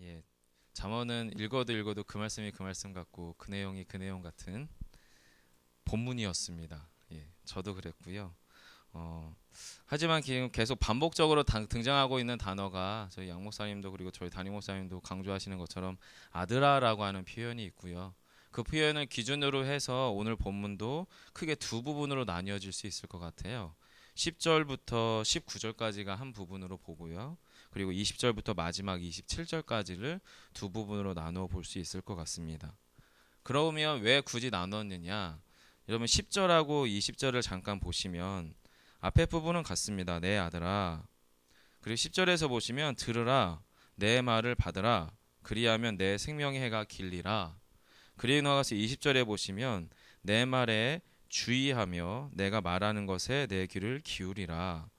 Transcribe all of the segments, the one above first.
예, 잠언은 읽어도 그 말씀이 그 말씀 같고 그 내용이 그 내용 같은 본문이었습니다. 예, 저도 그랬고요. 어, 하지만 지금 계속 반복적으로 등장하고 있는 단어가 저희 양 목사님도 그리고 저희 담임 목사님도 강조하시는 것처럼 아드라라고 하는 표현이 있고요. 그 표현을 기준으로 해서 오늘 본문도 크게 두 부분으로 나뉘어질 수 있을 것 같아요. 10절부터 19절까지가 한 부분으로 보고요. 그리고 20절부터 마지막 27절까지를 두 부분으로 나누어 볼 수 있을 것 같습니다. 그러면 왜 굳이 나눴느냐? 여러분 10절하고 20절을 잠깐 보시면 앞에 부분은 같습니다. 내 아들아. 그리고 10절에서 보시면 들으라. 내 말을 받으라. 그리하면 내 생명의 해가 길리라. 그리고 나가서 20절에 보시면 내 말에 주의하며 내가 말하는 것에 내 귀를 기울이라.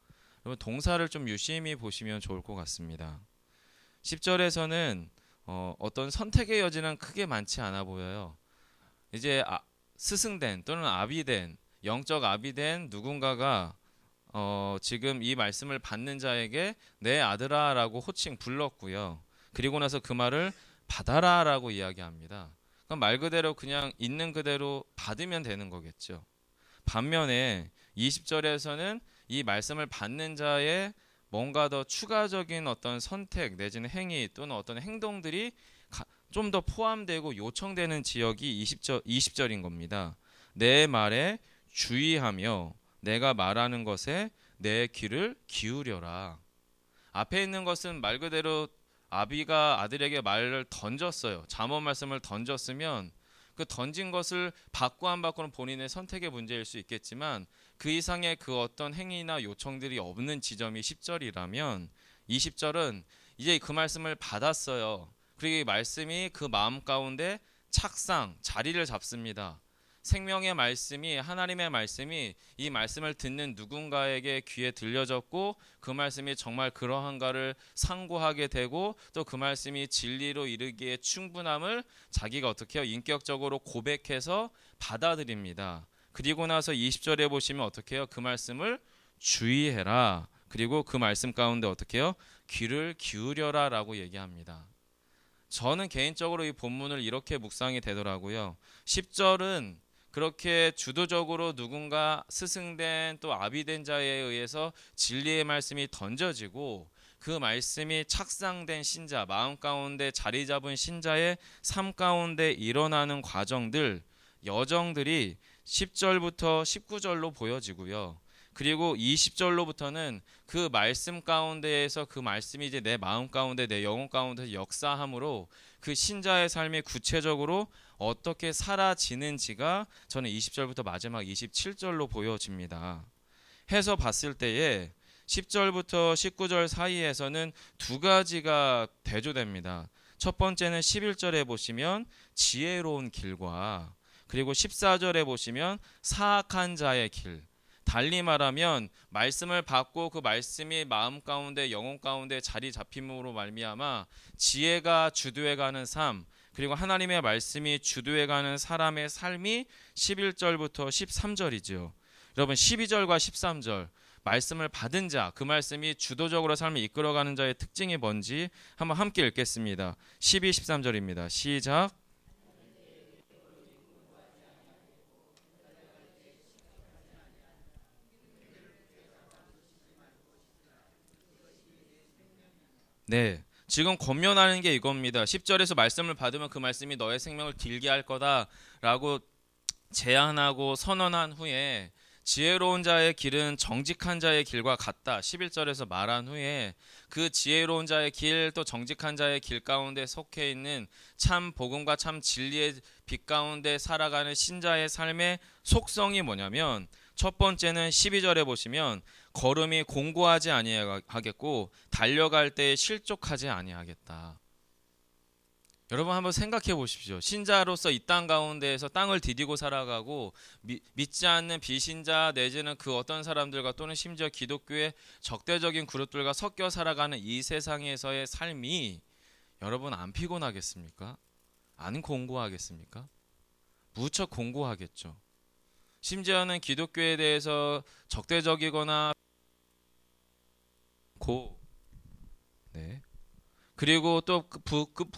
여러분 동사를 좀 유심히 보시면 좋을 것 같습니다. 10절에서는 어떤 선택의 여지는 크게 많지 않아 보여요. 이제 스승된 또는 아비된 영적 아비된 누군가가 지금 이 말씀을 받는 자에게 내 아들아라고 호칭 불렀고요. 그리고 나서 그 말을 받아라라고 이야기합니다. 그럼 말 그대로 그냥 있는 그대로 받으면 되는 거겠죠. 반면에 20절에서는 이 말씀을 받는 자의 뭔가 더 추가적인 어떤 선택 내지는 행위 또는 어떤 행동들이 좀 더 포함되고 요청되는 지역이 20절인 겁니다. 내 말에 주의하며 내가 말하는 것에 내 귀를 기울여라. 앞에 있는 것은 말 그대로 아비가 아들에게 말을 던졌어요. 잠언 말씀을 던졌으면 그 던진 것을 받고 안 받고는 본인의 선택의 문제일 수 있겠지만 그 이상의 그 어떤 행위나 요청들이 없는 지점이 10절이라면 20절은 이제 그 말씀을 받았어요. 그리고 이 말씀이 그 마음 가운데 착상, 자리를 잡습니다. 생명의 말씀이 하나님의 말씀이 이 말씀을 듣는 누군가에게 귀에 들려졌고 그 말씀이 정말 그러한가를 상고하게 되고 또 그 말씀이 진리로 이르기에 충분함을 자기가 어떻게 해요? 인격적으로 고백해서 받아들입니다. 그리고 나서 20절에 보시면 어떻게 해요? 그 말씀을 주의해라. 그리고 그 말씀 가운데 어떻게 해요? 귀를 기울여라 라고 얘기합니다. 저는 개인적으로 이 본문을 이렇게 묵상이 되더라고요. 10절은 그렇게 주도적으로 누군가 스승된 또 아비된 자에 의해서 진리의 말씀이 던져지고 그 말씀이 착상된 신자, 마음 가운데 자리 잡은 신자의 삶 가운데 일어나는 과정들, 여정들이 10절부터 19절로 보여지고요. 그리고 20절로부터는 그 말씀 가운데에서 그 말씀이 이제 내 마음 가운데 내 영혼 가운데 역사함으로 그 신자의 삶이 구체적으로 어떻게 사라지는지가 저는 20절부터 마지막 27절로 보여집니다. 해서 봤을 때에 10절부터 19절 사이에서는 두 가지가 대조됩니다. 첫 번째는 11절에 보시면 지혜로운 길과 그리고 14절에 보시면 사악한 자의 길, 달리 말하면 말씀을 받고 그 말씀이 마음 가운데 영혼 가운데 자리 잡힘으로 말미암아 지혜가 주도해가는 삶 그리고 하나님의 말씀이 주도해가는 사람의 삶이 11절부터 13절이죠. 여러분 12절과 13절 말씀을 받은 자, 그 말씀이 주도적으로 삶을 이끌어가는 자의 특징이 뭔지 한번 함께 읽겠습니다. 12, 13절입니다. 시작. 네. 지금 권면하는 게 이겁니다. 10절에서 말씀을 받으면 그 말씀이 너의 생명을 길게 할 거다라고 제안하고 선언한 후에 지혜로운 자의 길은 정직한 자의 길과 같다. 11절에서 말한 후에 그 지혜로운 자의 길 또 정직한 자의 길 가운데 속해 있는 참 복음과 참 진리의 빛 가운데 살아가는 신자의 삶의 속성이 뭐냐면 첫 번째는 12절에 보시면 걸음이 공고하지 아니하겠고 달려갈 때에 실족하지 아니하겠다. 여러분 한번 생각해 보십시오. 신자로서 이 땅 가운데에서 땅을 디디고 살아가고 믿지 않는 비신자 내지는 그 어떤 사람들과 또는 심지어 기독교의 적대적인 그룹들과 섞여 살아가는 이 세상에서의 삶이 여러분 안 피곤하겠습니까? 안 공고하겠습니까? 무척 공고하겠죠. 심지어는 기독교에 대해서 적대적이거나 고 네. 그리고 또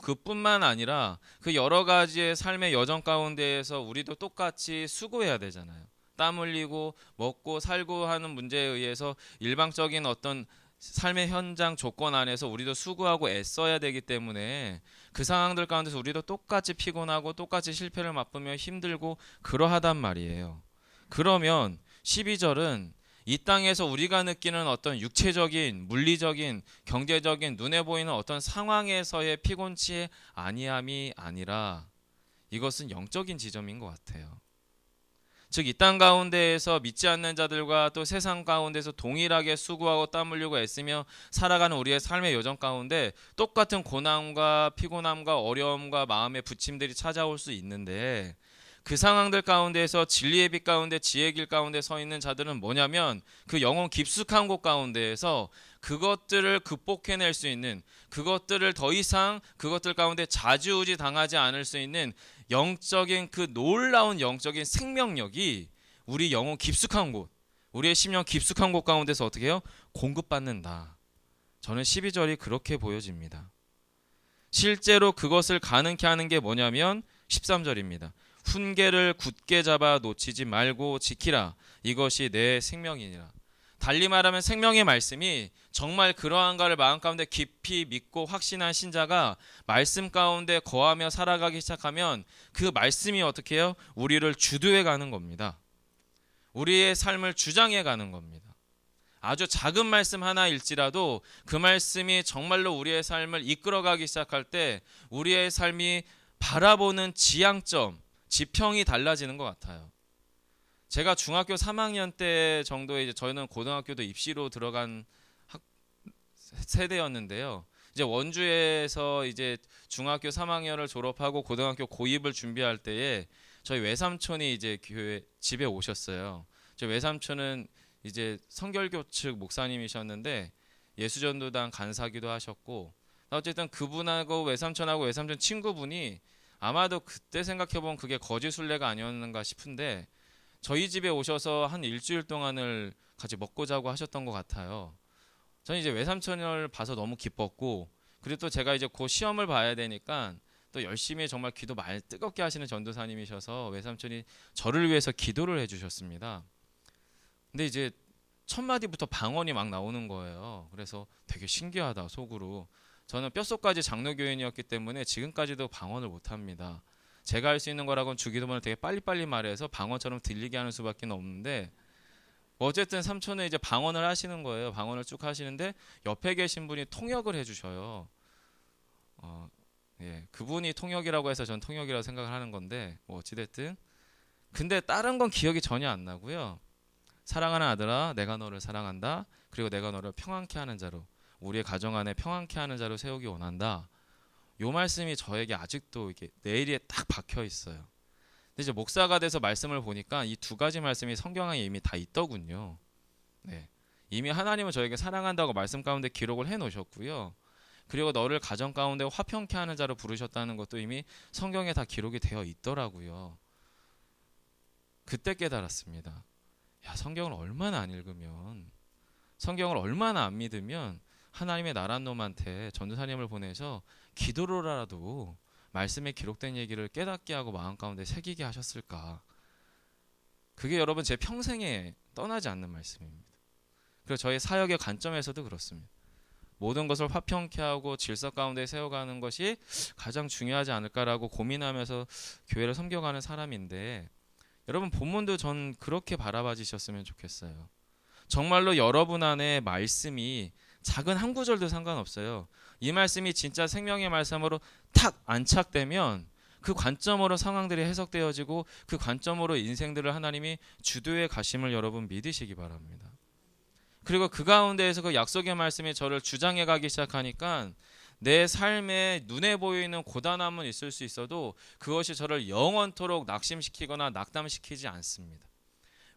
그뿐만 아니라 그 여러 가지의 삶의 여정 가운데에서 우리도 똑같이 수고해야 되잖아요. 땀 흘리고 먹고 살고 하는 문제에 의해서 일방적인 어떤 삶의 현장 조건 안에서 우리도 수고하고 애써야 되기 때문에 그 상황들 가운데서 우리도 똑같이 피곤하고 똑같이 실패를 맛보며 힘들고 그러하단 말이에요. 그러면 12절은 이 땅에서 우리가 느끼는 어떤 육체적인, 물리적인, 경제적인 눈에 보이는 어떤 상황에서의 피곤치의 아니함이 아니라 이것은 영적인 지점인 것 같아요. 즉 이 땅 가운데에서 믿지 않는 자들과 또 세상 가운데서 동일하게 수고하고 땀 흘리고 애쓰며 살아가는 우리의 삶의 여정 가운데 똑같은 고난과 피곤함과 어려움과 마음의 부침들이 찾아올 수 있는데 그 상황들 가운데에서 진리의 빛 가운데 지혜의 길 가운데 서 있는 자들은 뭐냐면 그 영혼 깊숙한 곳 가운데에서 그것들을 극복해낼 수 있는, 그것들을 더 이상 그것들 가운데 좌지우지 당하지 않을 수 있는 영적인 그 놀라운 영적인 생명력이 우리 영혼 깊숙한 곳, 우리의 심령 깊숙한 곳 가운데서 어떻게 해요? 공급받는다. 저는 12절이 그렇게 보여집니다. 실제로 그것을 가능케 하는 게 뭐냐면 13절입니다. 훈계를 굳게 잡아 놓치지 말고 지키라. 이것이 내 생명이니라. 달리 말하면 생명의 말씀이 정말 그러한가를 마음 가운데 깊이 믿고 확신한 신자가 말씀 가운데 거하며 살아가기 시작하면 그 말씀이 어떻게 해요? 우리를 주도해 가는 겁니다. 우리의 삶을 주장해 가는 겁니다. 아주 작은 말씀 하나일지라도 그 말씀이 정말로 우리의 삶을 이끌어가기 시작할 때 우리의 삶이 바라보는 지향점, 지평이 달라지는 것 같아요. 제가 중학교 3학년 때 정도에 이제 저희는 고등학교도 입시로 들어간 세대였는데요. 이제 원주에서 이제 중학교 3학년을 졸업하고 고등학교 고입을 준비할 때에 저희 외삼촌이 이제 집에 오셨어요. 저희 외삼촌은 이제 성결교 측 목사님이셨는데 예수전도단 간사기도 하셨고 어쨌든 그분하고 외삼촌 친구분이 아마도 그때 생각해보면 그게 거짓 순례가 아니었는가 싶은데 저희 집에 오셔서 한 일주일 동안을 같이 먹고 자고 하셨던 것 같아요. 저는 이제 외삼촌을 봐서 너무 기뻤고 그리고 또 제가 이제 곧 시험을 봐야 되니까 또 열심히 정말 기도 많이 뜨겁게 하시는 전도사님이셔서 외삼촌이 저를 위해서 기도를 해주셨습니다. 근데 이제 첫 마디부터 방언이 막 나오는 거예요. 그래서 되게 신기하다 속으로. 저는 뼛속까지 장로교인이었기 때문에 지금까지도 방언을 못합니다. 제가 할 수 있는 거라고는 주기도문을 되게 빨리빨리 말해서 방언처럼 들리게 하는 수밖에 없는데 어쨌든 삼촌은 이제 방언을 하시는 거예요. 방언을 쭉 하시는데 옆에 계신 분이 통역을 해주셔요. 예, 그분이 통역이라고 해서 전 통역이라고 생각을 하는 건데 뭐 어찌됐든 근데 다른 건 기억이 전혀 안 나고요. 사랑하는 아들아 내가 너를 사랑한다. 그리고 내가 너를 평안케 하는 자로 우리의 가정 안에 평안케 하는 자로 세우기 원한다. 요 말씀이 저에게 아직도 이게 내일에 딱 박혀 있어요. 근데 이제 목사가 돼서 말씀을 보니까 이 두 가지 말씀이 성경에 이미 다 있더군요. 네. 이미 하나님은 저에게 사랑한다고 말씀 가운데 기록을 해 놓으셨고요. 그리고 너를 가정 가운데 화평케 하는 자로 부르셨다는 것도 이미 성경에 다 기록이 되어 있더라고요. 그때 깨달았습니다. 야, 성경을 얼마나 안 읽으면, 성경을 얼마나 안 믿으면 하나님의 나란 놈한테 전도사님을 보내서 기도로라도 말씀에 기록된 얘기를 깨닫게 하고 마음 가운데 새기게 하셨을까. 그게 여러분 제 평생에 떠나지 않는 말씀입니다. 그리고 저희 사역의 관점에서도 그렇습니다. 모든 것을 화평케 하고 질서 가운데 세워가는 것이 가장 중요하지 않을까라고 고민하면서 교회를 섬겨가는 사람인데 여러분 본문도 전 그렇게 바라봐 주셨으면 좋겠어요. 정말로 여러분 안에 말씀이 작은 한 구절도 상관없어요. 이 말씀이 진짜 생명의 말씀으로 탁 안착되면 그 관점으로 상황들이 해석되어지고 그 관점으로 인생들을 하나님이 주도해 가심을 여러분 믿으시기 바랍니다. 그리고 그 가운데에서 그 약속의 말씀이 저를 주장해 가기 시작하니까 내 삶에 눈에 보이는 고단함은 있을 수 있어도 그것이 저를 영원토록 낙심시키거나 낙담시키지 않습니다.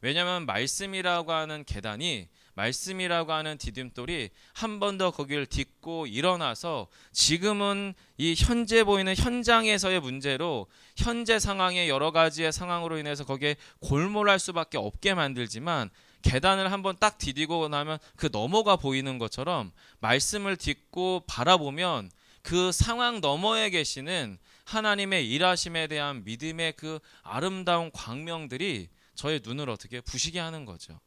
왜냐하면 말씀이라고 하는 계단이 말씀이라고 하는 디딤돌이 한 번 더 거기를 딛고 일어나서 지금은 이 현재 보이는 현장에서의 문제로 현재 상황의 여러 가지의 상황으로 인해서 거기에 골몰할 수밖에 없게 만들지만 계단을 한번 딱 디디고 나면 그 너머가 보이는 것처럼 말씀을 딛고 바라보면 그 상황 너머에 계시는 하나님의 일하심에 대한 믿음의 그 아름다운 광명들이 저의 눈을 어떻게 부시게 하는 거죠.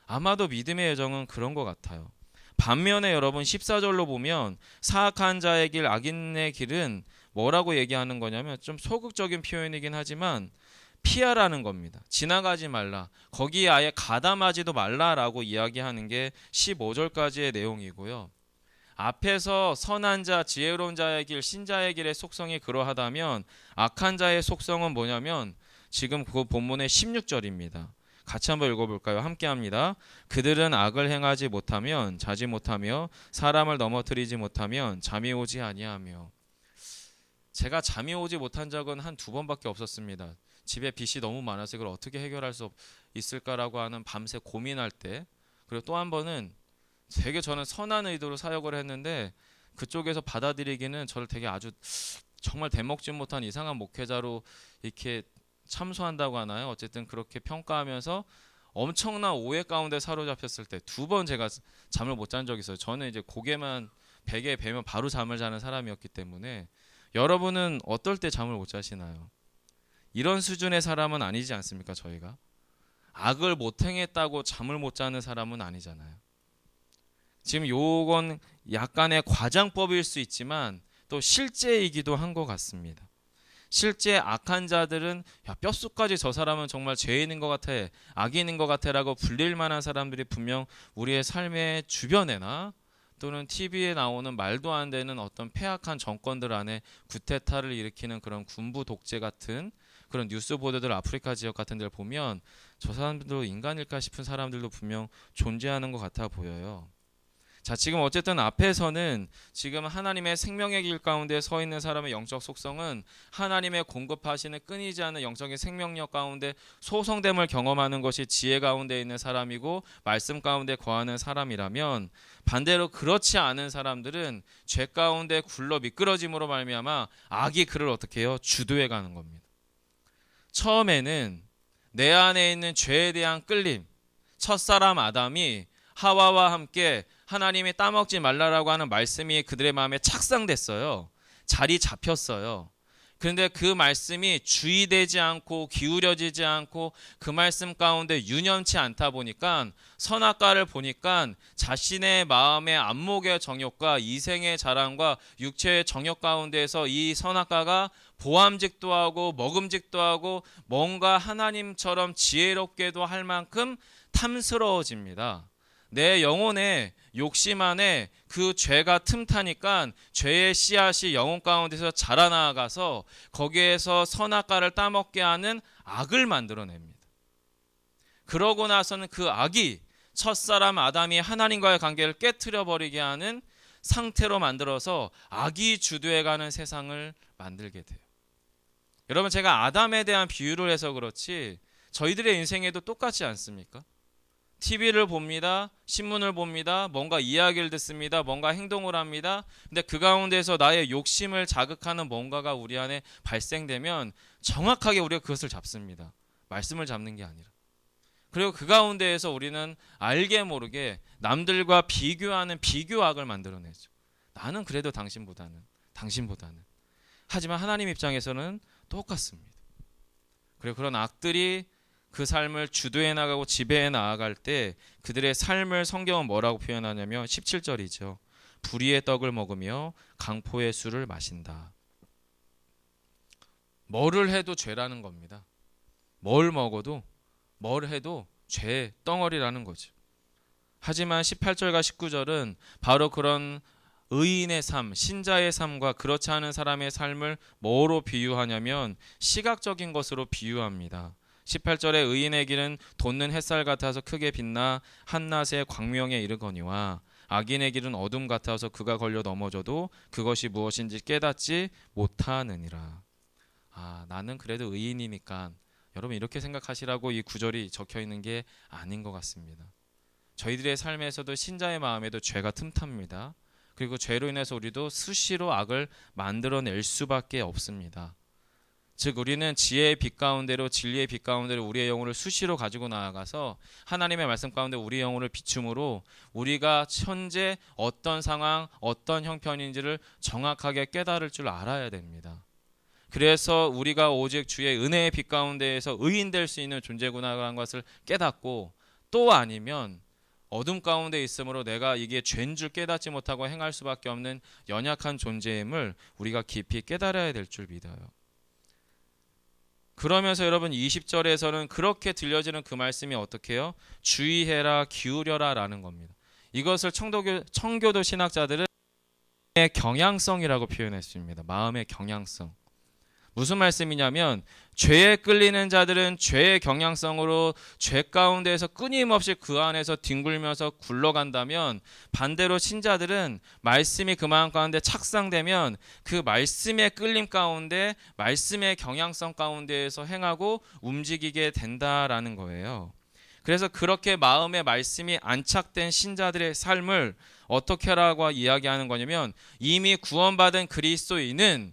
아마도 믿음의 여정은 그런 것 같아요. 반면에 여러분 14절로 보면 사악한 자의 길 악인의 길은 뭐라고 얘기하는 거냐면 좀 소극적인 표현이긴 하지만 피하라는 겁니다. 지나가지 말라. 거기에 아예 가담하지도 말라라고 이야기하는 게 15절까지의 내용이고요. 앞에서 선한 자, 지혜로운 자의 길, 신자의 길의 속성이 그러하다면 악한 자의 속성은 뭐냐면 지금 그 본문의 16절입니다. 같이 한번 읽어볼까요? 함께 합니다. 그들은 악을 행하지 못하면 자지 못하며 사람을 넘어뜨리지 못하면 잠이 오지 아니하며. 제가 잠이 오지 못한 적은 한 2번밖에 없었습니다. 집에 빚이 너무 많아서 이걸 어떻게 해결할 수 있을까라고 하는 밤새 고민할 때, 그리고 또 한 번은 되게 저는 선한 의도로 사역을 했는데 그쪽에서 받아들이기는 저를 되게 아주 정말 대먹지 못한 이상한 목회자로 이렇게 참소한다고 하나요? 어쨌든 그렇게 평가하면서 엄청난 오해 가운데 사로잡혔을 때 2번 제가 잠을 못 잔 적이 있어요. 저는 이제 고개만 베개에 베면 바로 잠을 자는 사람이었기 때문에. 여러분은 어떨 때 잠을 못 자시나요? 이런 수준의 사람은 아니지 않습니까? 저희가 악을 못 행했다고 잠을 못 자는 사람은 아니잖아요. 지금 요건 약간의 과장법일 수 있지만 또 실제이기도 한 것 같습니다. 실제 악한 자들은 야, 뼛속까지 저 사람은 정말 죄인인 것 같아, 악인인 것 같아 라고 불릴 만한 사람들이 분명 우리의 삶의 주변에나 또는 TV에 나오는 말도 안 되는 어떤 폐악한 정권들 안에 구테타를 일으키는 그런 군부 독재 같은 그런 뉴스 보도들, 아프리카 지역 같은 데를 보면 저 사람들도 인간일까 싶은 사람들도 분명 존재하는 것 같아 보여요. 자, 지금 어쨌든 앞에서는 지금 하나님의 생명의 길 가운데 서 있는 사람의 영적 속성은 하나님의 공급하시는 끊이지 않는 영적인 생명력 가운데 소성됨을 경험하는 것이 지혜 가운데 있는 사람이고 말씀 가운데 거하는 사람이라면, 반대로 그렇지 않은 사람들은 죄 가운데 굴러 미끄러짐으로 말미암아 악이 그를 어떻게 해요? 주도해 가는 겁니다. 처음에는 내 안에 있는 죄에 대한 끌림, 첫사람 아담이 하와와 함께 하나님이 따먹지 말라라고 하는 말씀이 그들의 마음에 착상됐어요. 자리 잡혔어요. 그런데 그 말씀이 주의되지 않고 기울여지지 않고 그 말씀 가운데 유념치 않다 보니까 선악과를 보니까 자신의 마음의 안목의 정욕과 이생의 자랑과 육체의 정욕 가운데에서 이 선악과가 보암직도 하고 먹음직도 하고 뭔가 하나님처럼 지혜롭게도 할 만큼 탐스러워집니다. 내 영혼에 욕심 안에 그 죄가 틈타니까 죄의 씨앗이 영혼 가운데서 자라나가서 거기에서 선악과를 따먹게 하는 악을 만들어냅니다. 그러고 나서는 그 악이 첫사람 아담이 하나님과의 관계를 깨트려 버리게 하는 상태로 만들어서 악이 주도해가는 세상을 만들게 돼요. 여러분, 제가 아담에 대한 비유를 해서 그렇지 저희들의 인생에도 똑같지 않습니까? TV를 봅니다. 신문을 봅니다. 뭔가 이야기를 듣습니다. 뭔가 행동을 합니다. 근데 그 가운데서 나의 욕심을 자극하는 뭔가가 우리 안에 발생되면 정확하게 우리가 그것을 잡습니다. 말씀을 잡는 게 아니라. 그리고 그 가운데에서 우리는 알게 모르게 남들과 비교하는 비교악을 만들어내죠. 나는 그래도 당신보다는. 하지만 하나님 입장에서는 똑같습니다. 그리고 그런 악들이 그 삶을 주도해 나가고 지배해 나아갈 때 그들의 삶을 성경은 뭐라고 표현하냐면 17절이죠. 불의의 떡을 먹으며 강포의 술을 마신다. 뭐를 해도 죄라는 겁니다. 뭘 먹어도 뭘 해도 죄의 덩어리라는 거죠. 하지만 18절과 19절은 바로 그런 의인의 삶, 신자의 삶과 그렇지 않은 사람의 삶을 뭐로 비유하냐면 시각적인 것으로 비유합니다. 18절에 의인의 길은 돋는 햇살 같아서 크게 빛나 한낮의 광명에 이르거니와 악인의 길은 어둠 같아서 그가 걸려 넘어져도 그것이 무엇인지 깨닫지 못하느니라. 나는 그래도 의인이니까, 여러분 이렇게 생각하시라고 이 구절이 적혀 있는 게 아닌 것 같습니다. 저희들의 삶에서도 신자의 마음에도 죄가 틈탑니다. 그리고 죄로 인해서 우리도 수시로 악을 만들어낼 수밖에 없습니다. 즉 우리는 지혜의 빛 가운데로 진리의 빛 가운데로 우리의 영혼을 수시로 가지고 나아가서 하나님의 말씀 가운데 우리의 영혼을 비춤으로 우리가 현재 어떤 상황, 어떤 형편인지를 정확하게 깨달을 줄 알아야 됩니다. 그래서 우리가 오직 주의 은혜의 빛 가운데에서 의인될 수 있는 존재구나라는 것을 깨닫고, 또 아니면 어둠 가운데 있으므로 내가 이게 죄인 줄 깨닫지 못하고 행할 수밖에 없는 연약한 존재임을 우리가 깊이 깨달아야 될 줄 믿어요. 그러면서 여러분 20절에서는 그렇게 들려지는 그 말씀이 어떻게 해요? 주의해라, 기울여라 라는 겁니다. 이것을 청교도 신학자들은 마음의 경향성이라고 표현했습니다. 마음의 경향성. 무슨 말씀이냐면 죄에 끌리는 자들은 죄의 경향성으로 죄 가운데에서 끊임없이 그 안에서 뒹굴면서 굴러간다면, 반대로 신자들은 말씀이 그 마음 가운데 착상되면 그 말씀의 끌림 가운데 말씀의 경향성 가운데에서 행하고 움직이게 된다라는 거예요. 그래서 그렇게 마음의 말씀이 안착된 신자들의 삶을 어떻게 하라고 이야기하는 거냐면, 이미 구원받은 그리스도인은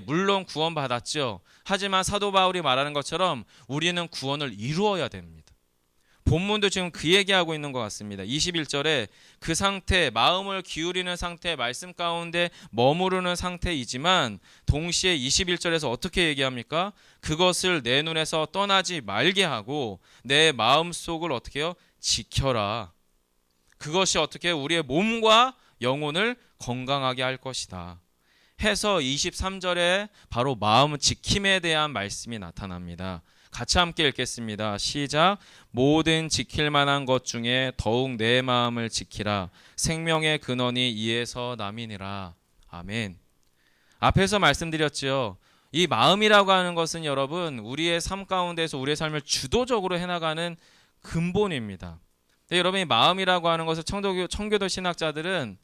물론 구원받았죠. 하지만 사도 바울이 말하는 것처럼 우리는 구원을 이루어야 됩니다. 본문도 지금 그 얘기하고 있는 것 같습니다. 21절에 그 상태, 마음을 기울이는 상태, 말씀 가운데 머무르는 상태이지만 동시에 21절에서 어떻게 얘기합니까? 그것을 내 눈에서 떠나지 말게 하고 내 마음속을 어떻게 해요? 지켜라. 그것이 어떻게 우리의 몸과 영혼을 건강하게 할 것이다 해서 23절에 바로 마음 지킴에 대한 말씀이 나타납니다. 같이 함께 읽겠습니다. 시작. 모든 지킬 만한 것 중에 더욱 내 마음을 지키라. 생명의 근원이 이에서 남이니라. 아멘. 앞에서 말씀드렸죠. 이 마음이라고 하는 것은 여러분 우리의 삶 가운데서 우리의 삶을 주도적으로 해나가는 근본입니다. 근데 여러분 이 마음이라고 하는 것을 청교도 신학자들은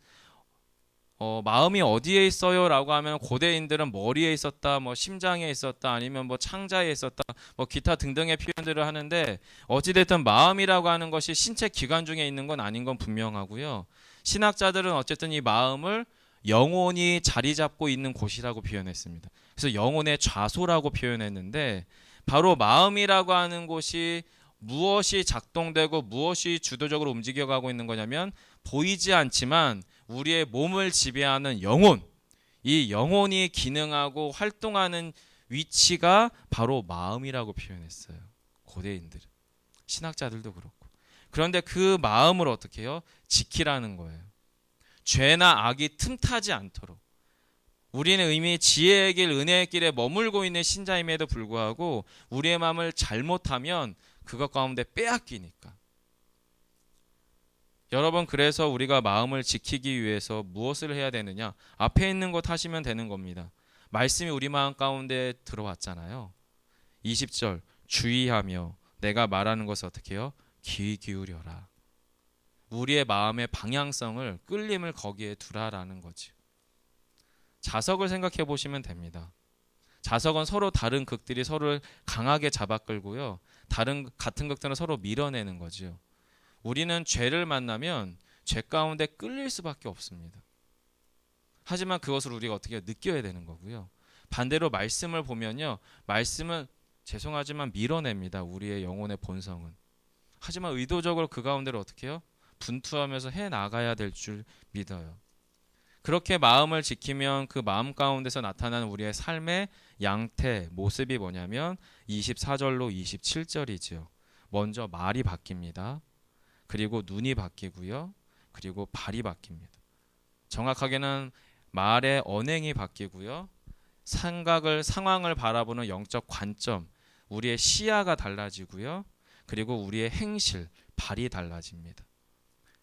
마음이 어디에 있어요? 라고 하면 고대인들은 머리에 있었다, 심장에 있었다, 아니면 창자에 있었다, 기타 등등의 표현들을 하는데, 어찌됐든 마음이라고 하는 것이 신체 기관 중에 있는 건 아닌 건 분명하고요. 신학자들은 어쨌든 이 마음을 영혼이 자리 잡고 있는 곳이라고 표현했습니다. 그래서 영혼의 좌소라고 표현했는데, 바로 마음이라고 하는 곳이 무엇이 작동되고 무엇이 주도적으로 움직여가고 있는 거냐면, 보이지 않지만 우리의 몸을 지배하는 영혼, 이 영혼이 기능하고 활동하는 위치가 바로 마음이라고 표현했어요. 고대인들은, 신학자들도 그렇고. 그런데 그 마음을 어떻게 해요? 지키라는 거예요. 죄나 악이 틈타지 않도록. 우리는 이미 지혜의 길, 은혜의 길에 머물고 있는 신자임에도 불구하고 우리의 마음을 잘못하면 그것 가운데 빼앗기니까. 여러분, 그래서 우리가 마음을 지키기 위해서 무엇을 해야 되느냐? 앞에 있는 것 하시면 되는 겁니다. 말씀이 우리 마음 가운데 들어왔잖아요. 20절 주의하며 내가 말하는 것을 어떻게 해요? 귀 기울여라. 우리의 마음의 방향성을, 끌림을 거기에 두라라는 거지. 자석을 생각해 보시면 됩니다. 자석은 서로 다른 극들이 서로를 강하게 잡아 끌고요. 같은 극들은 서로 밀어내는 거죠. 우리는 죄를 만나면 죄 가운데 끌릴 수밖에 없습니다. 하지만 그것을 우리가 어떻게 느껴야 되는 거고요. 반대로 말씀을 보면요. 말씀은 죄송하지만 밀어냅니다. 우리의 영혼의 본성은. 하지만 의도적으로 그 가운데를 어떻게 해요? 분투하면서 해나가야 될 줄 믿어요. 그렇게 마음을 지키면 그 마음 가운데서 나타나는 우리의 삶의 양태, 모습이 뭐냐면 24절로 27절이죠. 먼저 말이 바뀝니다. 그리고 눈이 바뀌고요. 그리고 발이 바뀝니다. 정확하게는 말의 언행이 바뀌고요. 상황을 바라보는 영적 관점, 우리의 시야가 달라지고요. 그리고 우리의 행실, 발이 달라집니다.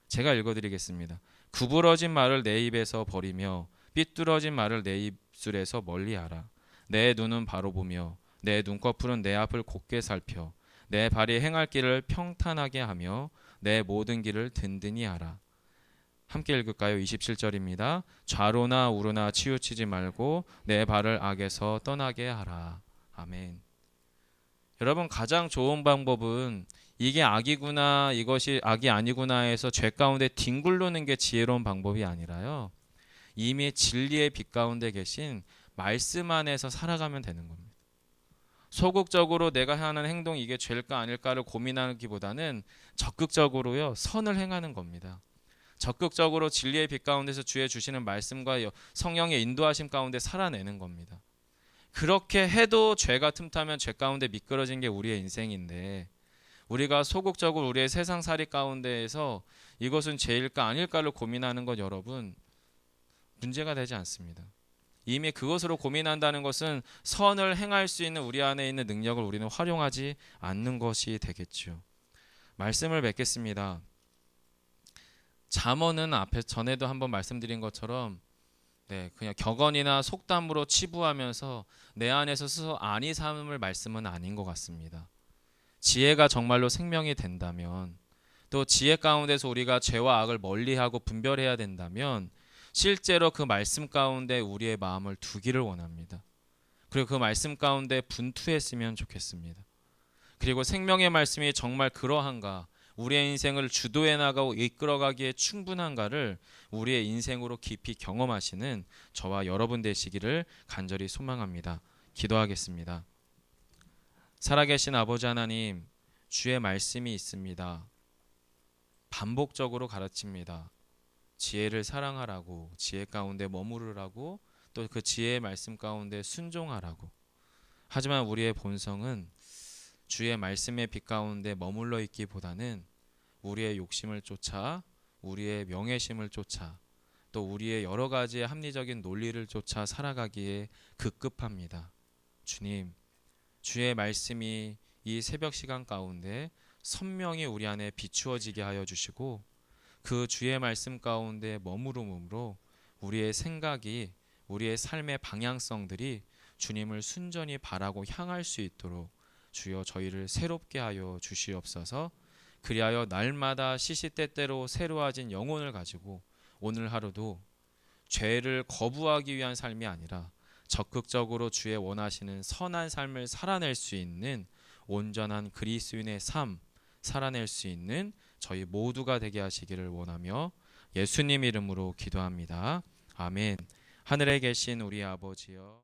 제가 읽어드리겠습니다. 구부러진 말을 내 입에서 버리며 삐뚤어진 말을 내 입술에서 멀리하라. 내 눈은 바로 보며 내 눈꺼풀은 내 앞을 곧게 살펴 내 발이 행할 길을 평탄하게 하며 내 모든 길을 든든히 하라. 함께 읽을까요? 27절입니다. 좌로나 우로나 치우치지 말고 내 발을 악에서 떠나게 하라. 아멘. 여러분, 가장 좋은 방법은 이게 악이구나, 이것이 악이 아니구나 해서 죄 가운데 뒹굴르는 게 지혜로운 방법이 아니라요. 이미 진리의 빛 가운데 계신 말씀 안에서 살아가면 되는 겁니다. 소극적으로 내가 하는 행동이 이게 죄일까 아닐까를 고민하기보다는 적극적으로요 선을 행하는 겁니다. 적극적으로 진리의 빛 가운데서 주의 주시는 말씀과 성령의 인도하심 가운데 살아내는 겁니다. 그렇게 해도 죄가 틈타면 죄 가운데 미끄러진 게 우리의 인생인데, 우리가 소극적으로 우리의 세상살이 가운데에서 이것은 죄일까 아닐까를 고민하는 것, 여러분, 문제가 되지 않습니다. 이미 그것으로 고민한다는 것은 선을 행할 수 있는 우리 안에 있는 능력을 우리는 활용하지 않는 것이 되겠죠. 말씀을 맺겠습니다. 잠언은 앞에 전에도 한번 말씀드린 것처럼 그냥 격언이나 속담으로 치부하면서 내 안에서 스스로 안이 삼을 말씀은 아닌 것 같습니다. 지혜가 정말로 생명이 된다면, 또 지혜 가운데서 우리가 죄와 악을 멀리하고 분별해야 된다면 실제로 그 말씀 가운데 우리의 마음을 두기를 원합니다. 그리고 그 말씀 가운데 분투했으면 좋겠습니다. 그리고 생명의 말씀이 정말 그러한가, 우리의 인생을 주도해 나가고 이끌어가기에 충분한가를 우리의 인생으로 깊이 경험하시는 저와 여러분 되시기를 간절히 소망합니다. 기도하겠습니다. 살아계신 아버지 하나님, 주의 말씀이 있습니다. 반복적으로 가르칩니다. 지혜를 사랑하라고, 지혜 가운데 머무르라고, 또 그 지혜의 말씀 가운데 순종하라고. 하지만 우리의 본성은 주의 말씀의 빛 가운데 머물러 있기보다는 우리의 욕심을 쫓아, 우리의 명예심을 쫓아, 또 우리의 여러 가지의 합리적인 논리를 쫓아 살아가기에 급급합니다. 주님, 주의 말씀이 이 새벽 시간 가운데 선명히 우리 안에 비추어지게 하여 주시고, 그 주의 말씀 가운데 머무름으로 우리의 생각이, 우리의 삶의 방향성들이 주님을 순전히 바라고 향할 수 있도록 주여 저희를 새롭게 하여 주시옵소서. 그리하여 날마다 시시때때로 새로워진 영혼을 가지고 오늘 하루도 죄를 거부하기 위한 삶이 아니라 적극적으로 주의 원하시는 선한 삶을 살아낼 수 있는 온전한 그리스도인의 삶 살아낼 수 있는 저희 모두가 되게 하시기를 원하며 예수님 이름으로 기도합니다. 아멘. 하늘에 계신 우리 아버지여,